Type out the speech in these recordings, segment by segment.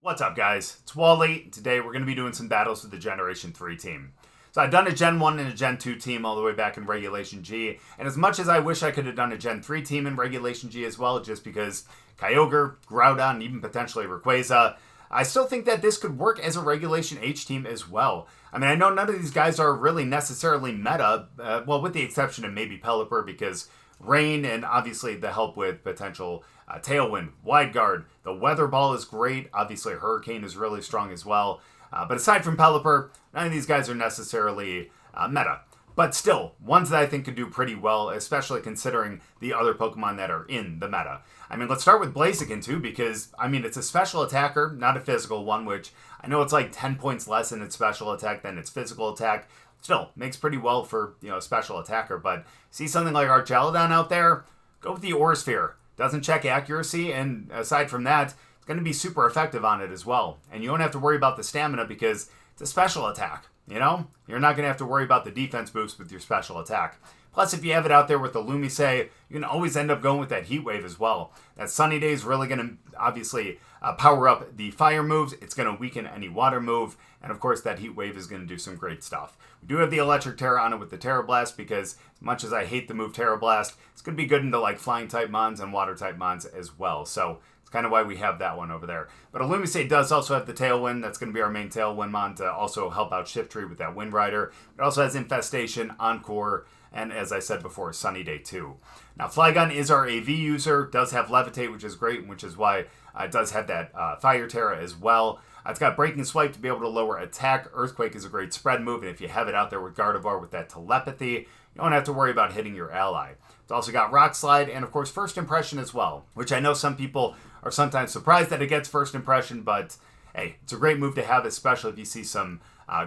What's up, guys? It's Wally. Today we're going to be doing some battles with the Generation 3 team. So I've done a Gen 1 and a Gen 2 team all the way back in Regulation G, and as much as I wish I could have done a Gen 3 team in Regulation G as well, just because Kyogre, Groudon, and even potentially Rayquaza, I still think that this could work as a Regulation H team as well. I mean, I know none of these guys are really necessarily meta, well, with the exception of maybe Pelipper, because Rain and obviously the help with potential Tailwind, Wide Guard. The Weather Ball is great. Obviously, Hurricane is really strong as well. But aside from Pelipper, none of these guys are necessarily meta. But still, ones that I think could do pretty well, especially considering the other Pokemon that are in the meta. I mean, let's start with Blaziken too, because, I mean, it's a special attacker, not a physical one, which I know it's like 10 points less in its special attack than its physical attack. Still, makes pretty well for, a special attacker. But see something like Archaludon out there, go with the Aura Sphere. Doesn't check accuracy, and aside from that, it's going to be super effective on it as well. And you don't have to worry about the stamina because it's a special attack, You're not going to have to worry about the defense boost with your special attack. Plus, if you have it out there with the Illumise, you can always end up going with that Heat Wave as well. That Sunny Day is really going to, obviously, power up the fire moves. It's going to weaken any water move. And, of course, that Heat Wave is going to do some great stuff. We do have the Electric Terra on it with the Terra Blast because, as much as I hate the move Terra Blast, it's going to be good into, Flying-type Mons and Water-type Mons as well. So, it's kind of why we have that one over there. But Illumise does also have the Tailwind. That's going to be our main Tailwind Mon to also help out Shiftry with that Wind Rider. It also has Infestation, Encore, and as I said before, Sunny Day 2. Now, Flygon is our AV user, does have Levitate, which is great, which is why it does have that Fire Terra as well. It's got Breaking Swipe to be able to lower attack. Earthquake is a great spread move, and if you have it out there with Gardevoir with that Telepathy, you don't have to worry about hitting your ally. It's also got Rock Slide, and of course, First Impression as well, which I know some people are sometimes surprised that it gets First Impression, but hey, it's a great move to have, especially if you see some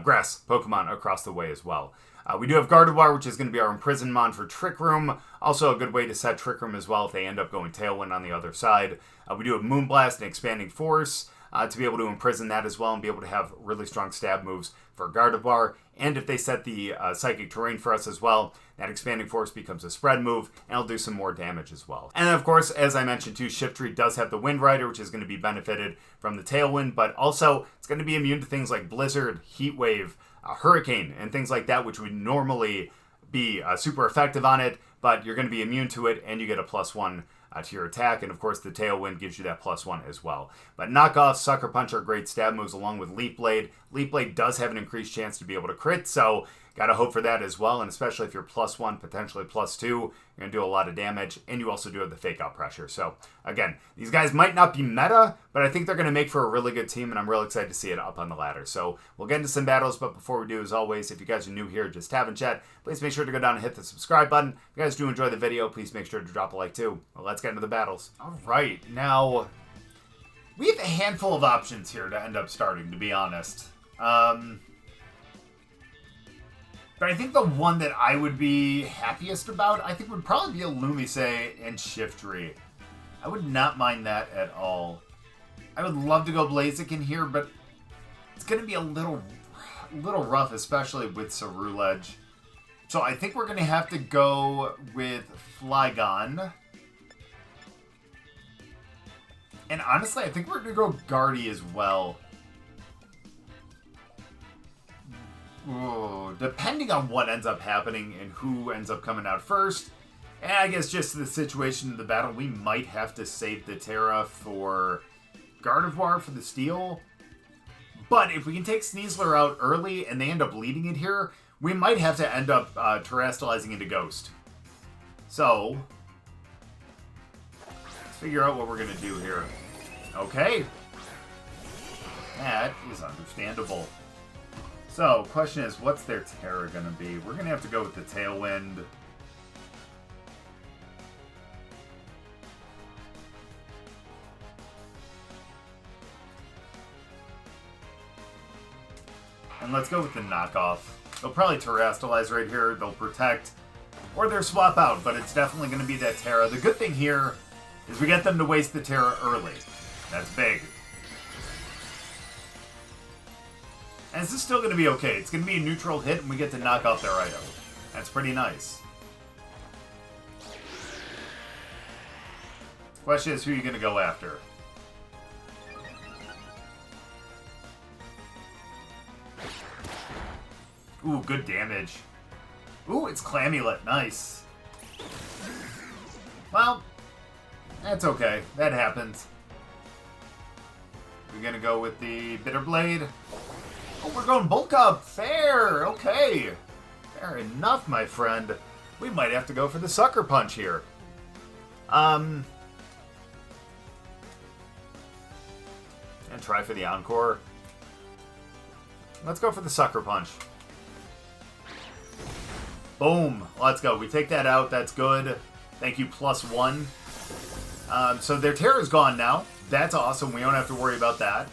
grass Pokemon across the way as well. We do have Gardevoir, which is going to be our Imprison Mon for Trick Room. Also a good way to set Trick Room as well if they end up going Tailwind on the other side. We do have Moonblast and Expanding Force to be able to imprison that as well and be able to have really strong stab moves for Gardevoir. And if they set the Psychic Terrain for us as well, that Expanding Force becomes a spread move, and it'll do some more damage as well. And then, of course, as I mentioned too, Shiftry does have the Wind Rider, which is going to be benefited from the Tailwind, but also it's going to be immune to things like Blizzard, Heat Wave, Hurricane, and things like that, which would normally be super effective on it, but you're going to be immune to it, and you get a +1 to your attack, and of course the Tailwind gives you that +1 as well. But Knockoff, Sucker Punch are great stab moves along with Leaf Blade. Leaf Blade does have an increased chance to be able to crit, so gotta hope for that as well, and especially if you're +1, potentially +2, you're gonna do a lot of damage, and you also do have the Fake Out Pressure. So again, these guys might not be meta, but I think they're gonna make for a really good team, and I'm real excited to see it up on the ladder. So we'll get into some battles, but before we do, as always, if you guys are new here, just having chat, please make sure to go down and hit the subscribe button. If you guys do enjoy the video, please make sure to drop a like too. Well, let's get into the battles. All right, now we have a handful of options here to end up starting, to be honest. But I think the one that I would be happiest about, I think would probably be Illumise and Shiftry. I would not mind that at all. I would love to go Blaziken here, but it's going to be a little rough, especially with Ceruledge. So I think we're going to have to go with Flygon. And honestly, I think we're going to go Guardy as well. Ooh, depending on what ends up happening and who ends up coming out first, and I guess just the situation of the battle, we might have to save the Terra for Gardevoir for the steal. But if we can take Sneasler out early and they end up leading it here, we might have to end up terrestrializing into Ghost. So, let's figure out what we're going to do here. Okay. That is understandable. So, question is, what's their Terra going to be? We're going to have to go with the Tailwind. And let's go with the Knockoff. They'll probably Terrestrialize right here. They'll Protect. Or they'll swap out, but it's definitely going to be that Terra. The good thing here is we get them to waste the Terra early. That's big. And this is still going to be okay. It's going to be a neutral hit, and we get to knock off their item. That's pretty nice. Question is, who are you going to go after? Ooh, good damage. Ooh, it's Clammulet. Nice. Well, that's okay. That happens. We're gonna go with the Bitter Blade. Oh, we're going Bulk Up. Fair. Okay. Fair enough, my friend. We might have to go for the Sucker Punch here. And try for the Encore. Let's go for the Sucker Punch. Boom. Let's go. We take that out. That's good. Thank you, +1. So their Terror's gone now. That's awesome. We don't have to worry about that.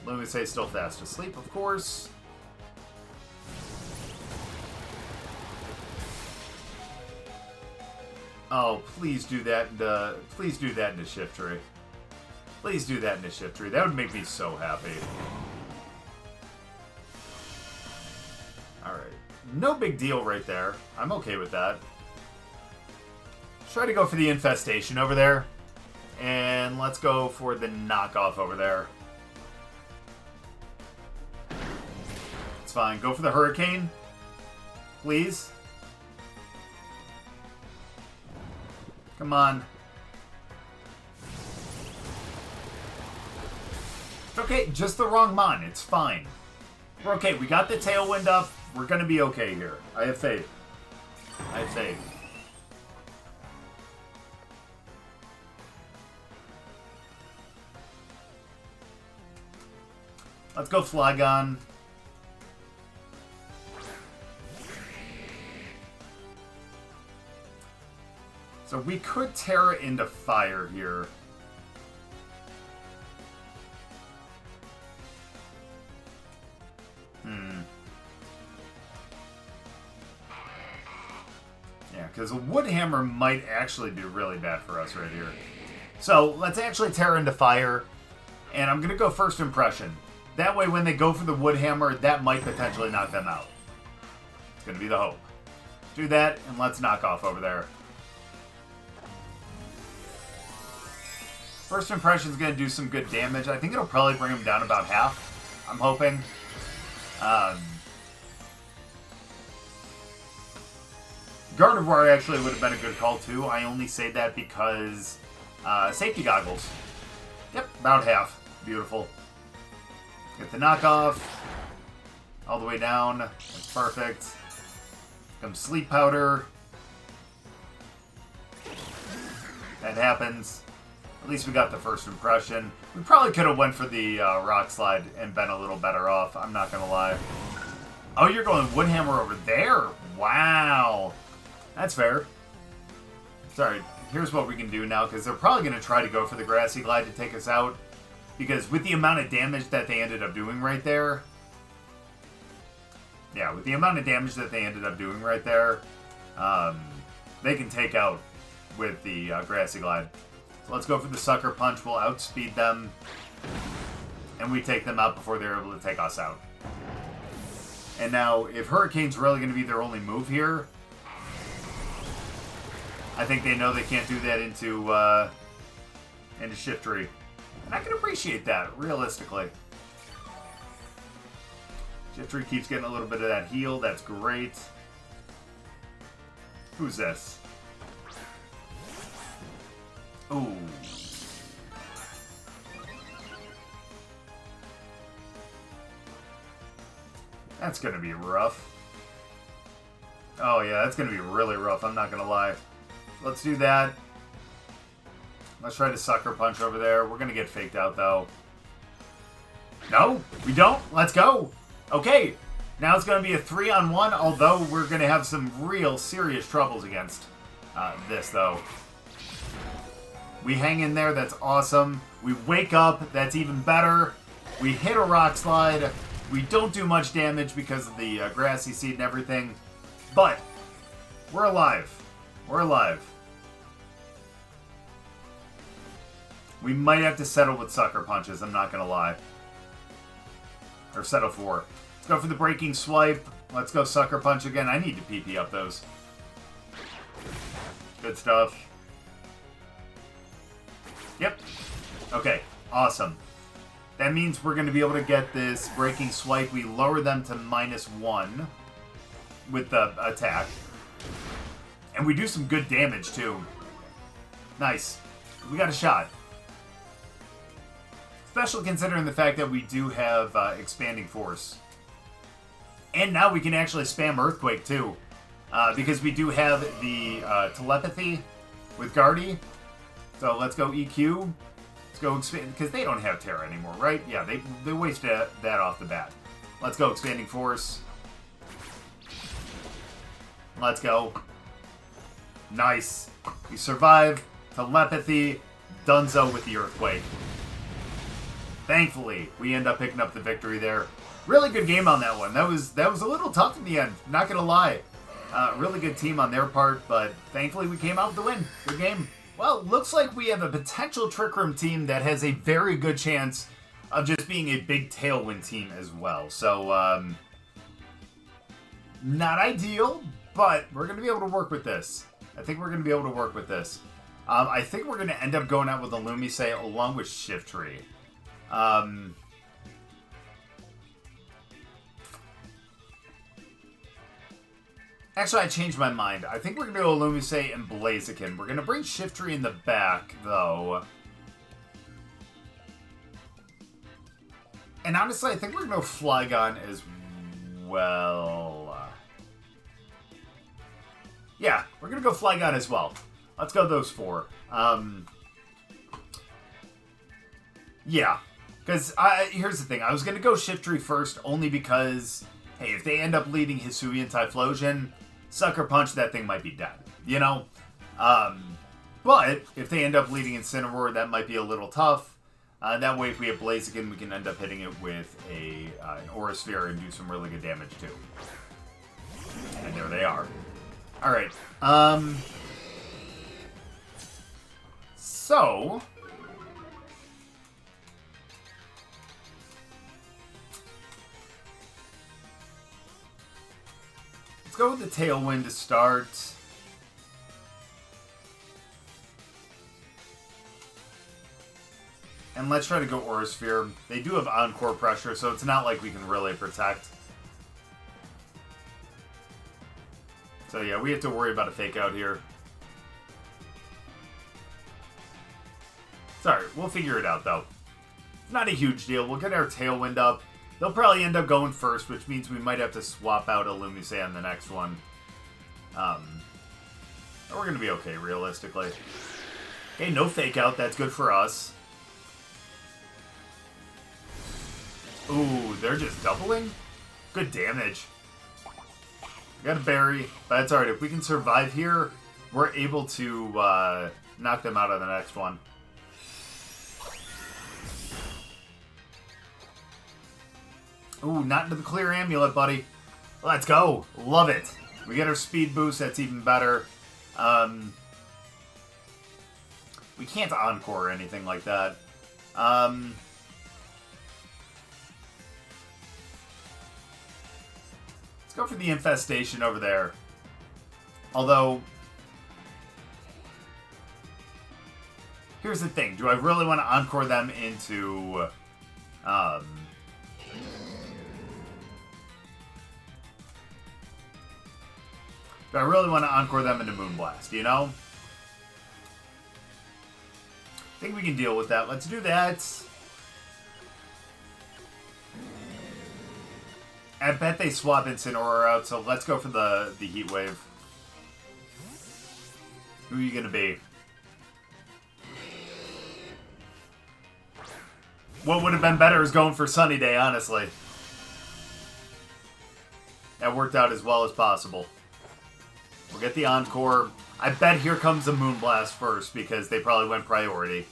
Illumise still fast asleep, of course. Oh, please do that into, please do that into Shiftry. Please do that into Shiftry. That would make me so happy. Alright. No big deal right there. I'm okay with that. Let's try to go for the Infestation over there. And let's go for the knockoff over there. It's fine. Go for the Hurricane. Please. Come on. It's okay. Just the wrong Mon. It's fine. We're okay. We got the Tailwind up. We're going to be okay here. I have faith. I have faith. Let's go Flygon. So we could Terra into fire here. Yeah, because a Wood Hammer might actually be really bad for us right here. So let's actually Terra into fire. And I'm going to go First Impression. That way when they go for the Wood Hammer, that might potentially knock them out. It's going to be the hope. Do that, and let's knock off over there. First Impression is going to do some good damage. I think it'll probably bring him down about half. I'm hoping. Gardevoir actually would have been a good call too. I only say that because safety goggles. Yep, about half. Beautiful. Get the knockoff. All the way down. That's perfect. Comes Sleep Powder. That happens. At least we got the First Impression. We probably could have went for the Rock Slide and been a little better off. I'm not going to lie. Oh, you're going Wood Hammer over there? Wow. That's fair. Sorry. Here's what we can do now, because they're probably going to try to go for the Grassy Glide to take us out. Because with the amount of damage that they ended up doing right there... Yeah, with the amount of damage that they ended up doing right there, they can take out with the Grassy Glide. So let's go for the Sucker Punch. We'll outspeed them. And we take them out before they're able to take us out. And now, if Hurricane's really going to be their only move here, I think they know they can't do that into Shiftry. And I can appreciate that, realistically. Shiftry keeps getting a little bit of that heal. That's great. Who's this? Ooh. That's going to be rough. Oh, yeah, that's going to be really rough. I'm not going to lie. Let's do that. Let's try to Sucker Punch over there. We're going to get faked out, though. No, we don't. Let's go. Okay. Now it's going to be a 3-on-1, although we're going to have some real serious troubles against this, though. We hang in there. That's awesome. We wake up. That's even better. We hit a Rock Slide. We don't do much damage because of the Grassy Seed and everything. But we're alive. We're alive. We might have to settle with Sucker Punches, I'm not going to lie. Or settle for. Let's go for the Breaking Swipe. Let's go Sucker Punch again. I need to PP up those. Good stuff. Yep. Okay. Awesome. That means we're going to be able to get this Breaking Swipe. We lower them to -1 with the attack. And we do some good damage, too. Nice. We got a shot. Especially considering the fact that we do have Expanding Force. And now we can actually spam Earthquake, too. Because we do have the Telepathy with Guardy. So let's go EQ. Let's go expand, because they don't have Terra anymore, right? Yeah, they wasted that off the bat. Let's go Expanding Force. Let's go. Nice. We survive. Telepathy. Dunzo with the Earthquake. Thankfully, we end up picking up the victory there. Really good game on that one. That was a little tough in the end, not gonna lie. Really good team on their part, but thankfully we came out with the win. Good game. Well, looks like we have a potential Trick Room team that has a very good chance of just being a big Tailwind team as well. So, not ideal, but we're going to be able to work with this. I think we're going to be able to work with this. I think we're going to end up going out with Illumise along with Shiftry. Actually, I changed my mind. I think we're going to go Illumise and Blaziken. We're going to bring Shiftry in the back, though. And honestly, I think we're going to go Flygon as well. Yeah, we're going to go Flygon as well. Let's go those four. Yeah. Because here's the thing. I was going to go Shiftry first only because, hey, if they end up leading Hisuian Typhlosion, Sucker Punch, that thing might be dead, you know? But if they end up leading Incineroar, that might be a little tough. That way, if we have Blaziken, we can end up hitting it with an Aura Sphere and do some really good damage, too. And there they are. Alright. So... go with the Tailwind to start. And let's try to go Aura Sphere. They do have Encore Pressure, so it's not like we can really protect. So yeah, we have to worry about a Fake Out here. Sorry, we'll figure it out though. It's not a huge deal. We'll get our Tailwind up. They'll probably end up going first, which means we might have to swap out Illumise on the next one. We're going to be okay, realistically. Okay, no Fake Out. That's good for us. Ooh, they're just doubling? Good damage. We got a Berry, but that's alright. If we can survive here, we're able to knock them out on the next one. Ooh, not into the Clear Amulet, buddy. Let's go. Love it. We get our speed boost. That's even better. We can't Encore or anything like that. Let's go for the Infestation over there. Although, here's the thing. Do I really want to Encore them into... Do I really want to Encore them into Moonblast, you know? I think we can deal with that. Let's do that. I bet they swap Incineroar out, so let's go for the Heat Wave. Who are you going to be? What would have been better is going for Sunny Day, honestly. That worked out as well as possible. We'll get the Encore. I bet here comes the Moonblast first, because they probably went priority.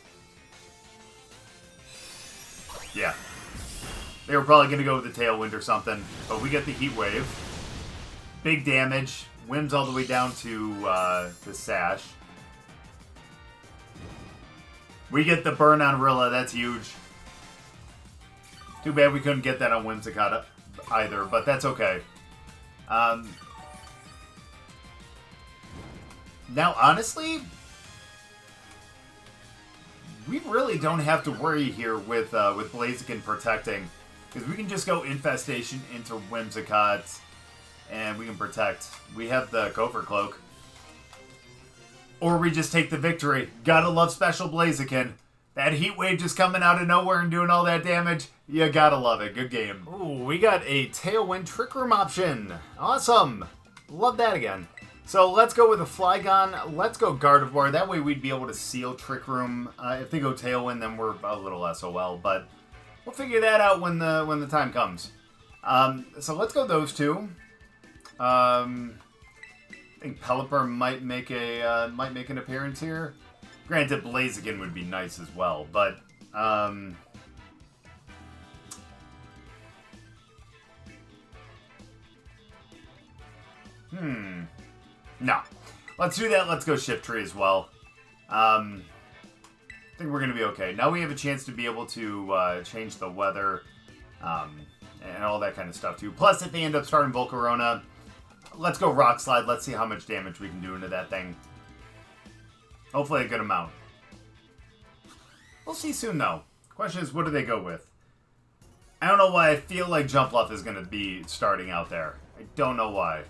Yeah. They were probably going to go with the Tailwind or something. But we get the Heat Wave. Big damage. Whims all the way down to the Sash. We get the burn on Rilla. That's huge. Too bad we couldn't get that on Whimsicott either, but that's okay. Now, honestly, we really don't have to worry here with Blaziken protecting. Because we can just go Infestation into Whimsicott, and we can protect. We have the Gopher Cloak. Or we just take the victory. Gotta love Special Blaziken. That Heat Wave just coming out of nowhere and doing all that damage. You gotta love it. Good game. Ooh, we got a Tailwind Trick Room option. Awesome. Love that again. So let's go with a Flygon. Let's go Gardevoir. That way we'd be able to seal Trick Room. If they go Tailwind, then we're a little SOL. But we'll figure that out when the time comes. So let's go those two. I think Pelipper might make an appearance here. Granted, Blaziken would be nice as well, but no. Let's do that. Let's go Shiftry as well. I think we're gonna be okay. Now we have a chance to be able to change the weather and all that kind of stuff too. Plus, if they end up starting Volcarona, let's go Rock Slide. Let's see how much damage we can do into that thing. Hopefully a good amount. We'll see soon, though. Question is, what do they go with? I don't know why I feel like Jumpluff is going to be starting out there. I don't know why.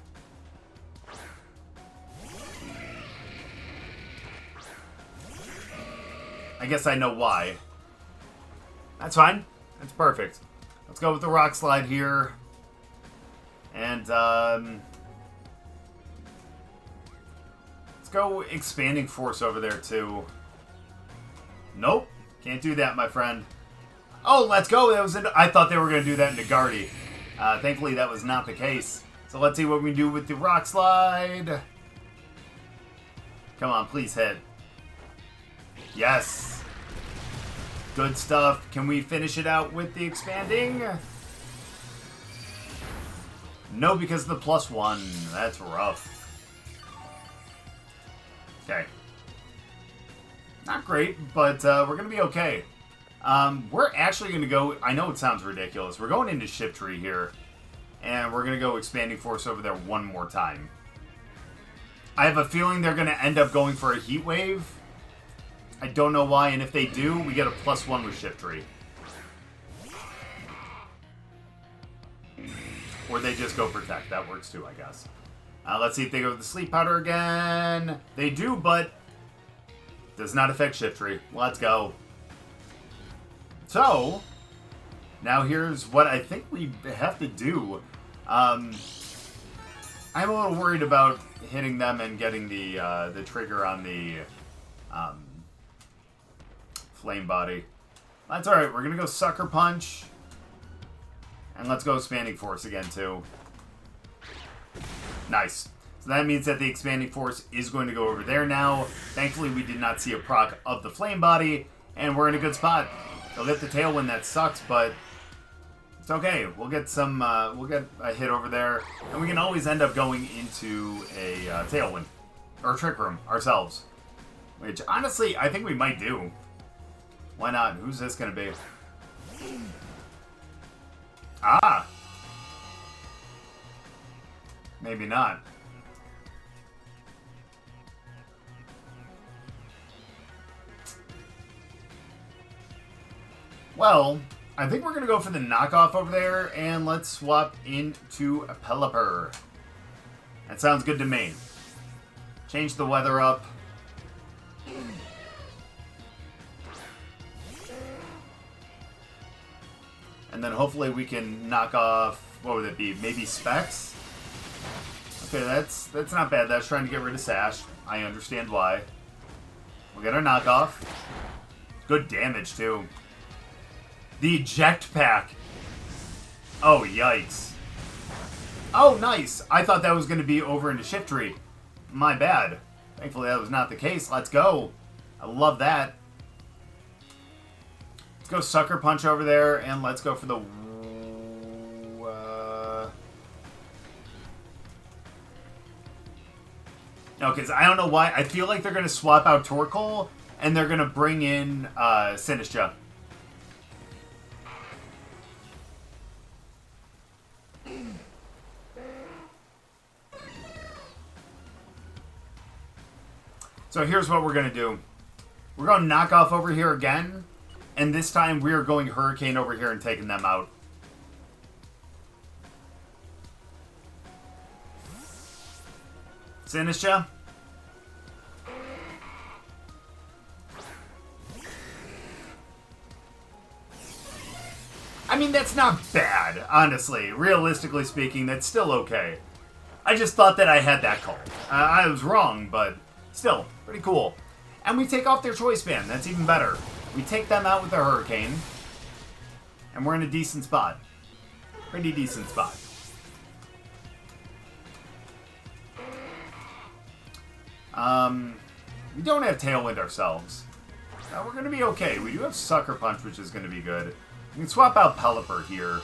I guess I know why. That's fine. That's perfect. Let's go with the Rock Slide here. And, let's go Expanding Force over there, too. Nope. Can't do that, my friend. Oh, let's go. That was I thought they were going to do that into Guardy. Thankfully, that was not the case. So let's see what we can do with the Rock Slide. Come on, please hit. Yes. Good stuff. Can we finish it out with the Expanding? No, because of the +1. That's rough. Okay. Not great, but we're going to be okay. We're actually going to go... I know it sounds ridiculous. We're going into Shiftry here. And we're going to go Expanding Force over there one more time. I have a feeling they're going to end up going for a Heat Wave. I don't know why, and if they do, we get a +1 with Shiftry. Or they just go Protect. That works too, I guess. Let's see if they go with the Sleep Powder again. They do, but does not affect Shiftry. Let's go. So, now here's what I think we have to do. I'm a little worried about hitting them and getting the trigger on the Flame Body. That's alright. We're going to go Sucker Punch. And let's go Expanding Force again, too. Nice. So that means that the Expanding Force is going to go over there now. Thankfully, we did not see a proc of the Flame Body, and we're in a good spot. They'll get the Tailwind, that sucks, but it's okay. We'll get some, we'll get a hit over there, and we can always end up going into a Tailwind, or Trick Room, ourselves. Which, honestly, I think we might do. Why not? Who's this going to be? Ah! Maybe not. Well, I think we're going to go for the knockoff over there, and let's swap into a Pelipper. That sounds good to me. Change the weather up. And then hopefully we can knock off, what would it be, maybe Specs? Okay, that's not bad. That's trying to get rid of Sash. I understand why. We'll get our knockoff. Good damage, too. The Eject Pack. Oh, yikes. Oh, nice. I thought that was going to be over into Shiftry. My bad. Thankfully, that was not the case. Let's go. I love that. Let's go Sucker Punch over there, and let's go for the... No, because I don't know why. I feel like they're going to swap out Torkoal, and they're going to bring in Sinistcha. So here's what we're going to do. We're going knockoff over here again. And this time we are going Hurricane over here and taking them out. Sinisha. I mean, that's not bad, honestly. Realistically speaking, that's still okay. I just thought that I had that call. I was wrong, but still, pretty cool. And we take off their Choice Band. That's even better. We take them out with the Hurricane. And we're in a decent spot. Pretty decent spot. We don't have Tailwind ourselves. We're going to be okay. We do have Sucker Punch, which is going to be good. We can swap out Pelipper here.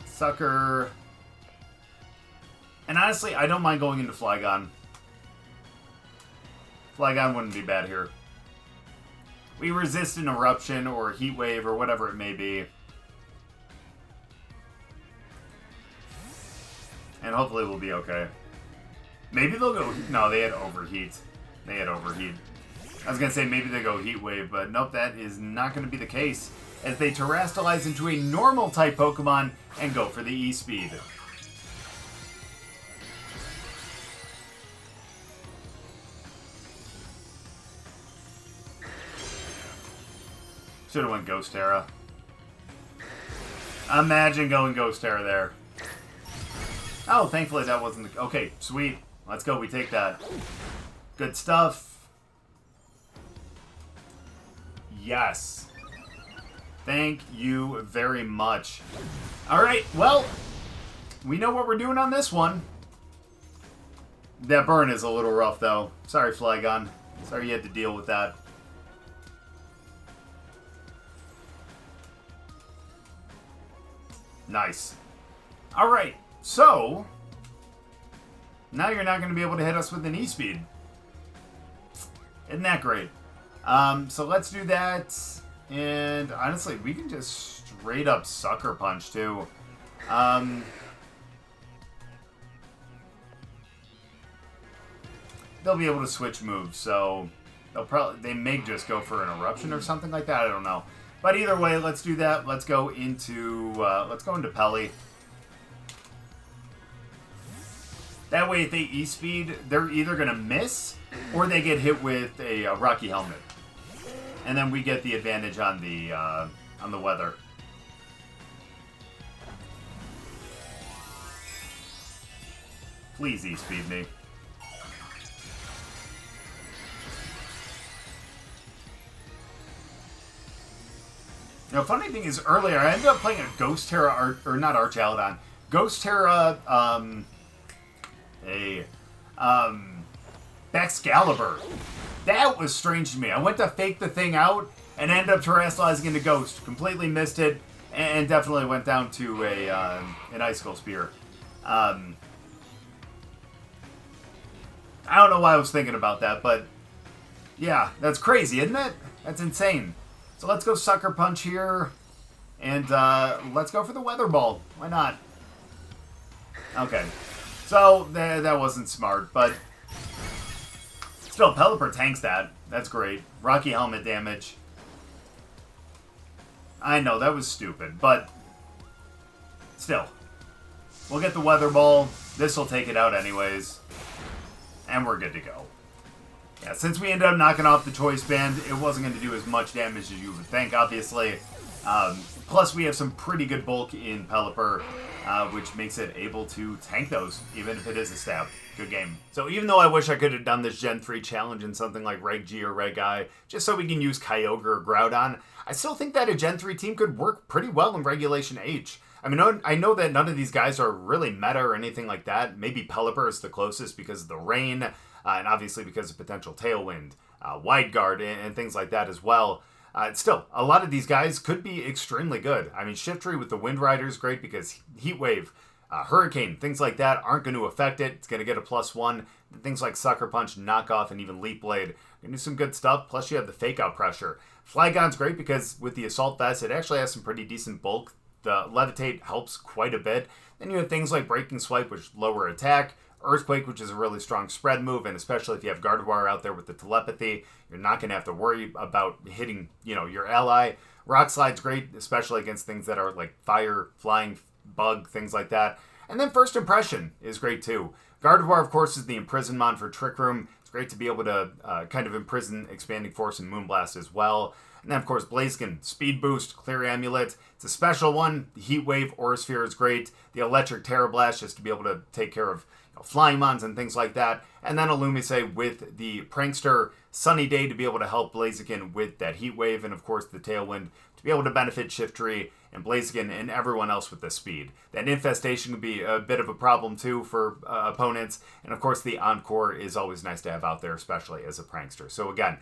Sucker. And honestly, I don't mind going into Flygon. Flygon wouldn't be bad here. We resist an Eruption or Heat Wave or whatever it may be. And hopefully we'll be okay. Maybe they'll go... No, they had Overheat. They had Overheat. I was going to say maybe they go Heat Wave, but nope, that is not going to be the case. As they Terrastalize into a normal type Pokemon and go for the E-Speed. Should have went Ghost Terra. Imagine going Ghost Terra there. Oh, thankfully that wasn't the... Okay, sweet. Let's go. We take that. Good stuff. Yes. Thank you very much. Alright, well, we know what we're doing on this one. That burn is a little rough, though. Sorry, Flygon. Sorry you had to deal with that. Nice. Alright, so... Now you're not going to be able to hit us with an E-Speed. Isn't that great? So let's do that. And honestly, we can just straight up Sucker Punch, too. They'll be able to switch moves, so... They may just go for an Eruption or something like that. I don't know. But either way, let's do that. Let's go into Peli. That way, if they E-Speed, they're either going to miss, or they get hit with a Rocky Helmet. And then we get the advantage on the weather. Please E-Speed me. Now, funny thing is, earlier, I ended up playing a Ghost Terra, or not Archaludon. Ghost Terra, Excalibur. That was strange to me. I went to fake the thing out and ended up terrestrializing into Ghost. Completely missed it and definitely went down to an Icicle Spear. I don't know why I was thinking about that, but yeah, that's crazy, isn't it? That's insane. So let's go Sucker Punch here and let's go for the Weather Ball. Why not? Okay. So, that wasn't smart, but still, Pelipper tanks that. That's great. Rocky Helmet damage. I know, that was stupid, but still. We'll get the Weather Ball. This will take it out anyways. And we're good to go. Yeah, since we ended up knocking off the Choice Band, it wasn't going to do as much damage as you would think, obviously. Plus, we have some pretty good bulk in Pelipper, which makes it able to tank those, even if it is a stab. Good game. So even though I wish I could have done this Gen 3 challenge in something like Reg G or Reg I, just so we can use Kyogre or Groudon, I still think that a Gen 3 team could work pretty well in Regulation H. I mean, I know that none of these guys are really meta or anything like that. Maybe Pelipper is the closest because of the rain, and obviously because of potential Tailwind, Wide Guard, and things like that as well. Still, a lot of these guys could be extremely good. I mean, Shiftry with the Wind Rider is great because Heat Wave, Hurricane, things like that aren't going to affect it. It's going to get a +1. Things like Sucker Punch, Knockoff, and even Leap Blade can do some good stuff. Plus, you have the Fake Out Pressure. Flygon's great because with the Assault Vest, it actually has some pretty decent bulk. The Levitate helps quite a bit. Then you have things like Breaking Swipe, which lower attack. Earthquake, which is a really strong spread move, and especially if you have Gardevoir out there with the telepathy, you're not going to have to worry about hitting, your ally. Rock Slide's great, especially against things that are like fire, flying, bug, things like that. And then First Impression is great too. Gardevoir, of course, is the Imprison Mon for Trick Room. It's great to be able to kind of imprison Expanding Force and Moonblast as well. And then, of course, Blaziken, Speed Boost, Clear Amulet. It's a special one. The Heat Wave, Aura Sphere is great. The Electric Terra Blast, just to be able to take care of Flying Mons and things like that. And then Illumise with the Prankster, Sunny Day to be able to help Blaziken with that Heat Wave. And, of course, the Tailwind to be able to benefit Shiftry and Blaziken and everyone else with the speed. That Infestation could be a bit of a problem, too, for opponents. And, of course, the Encore is always nice to have out there, especially as a Prankster. So, again,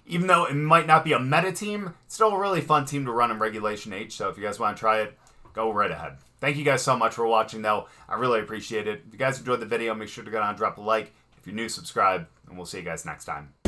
even though it might not be a meta team, it's still a really fun team to run in Regulation H. So if you guys want to try it, go right ahead. Thank you guys so much for watching, though. I really appreciate it. If you guys enjoyed the video, make sure to go down and drop a like. If you're new, subscribe, and we'll see you guys next time.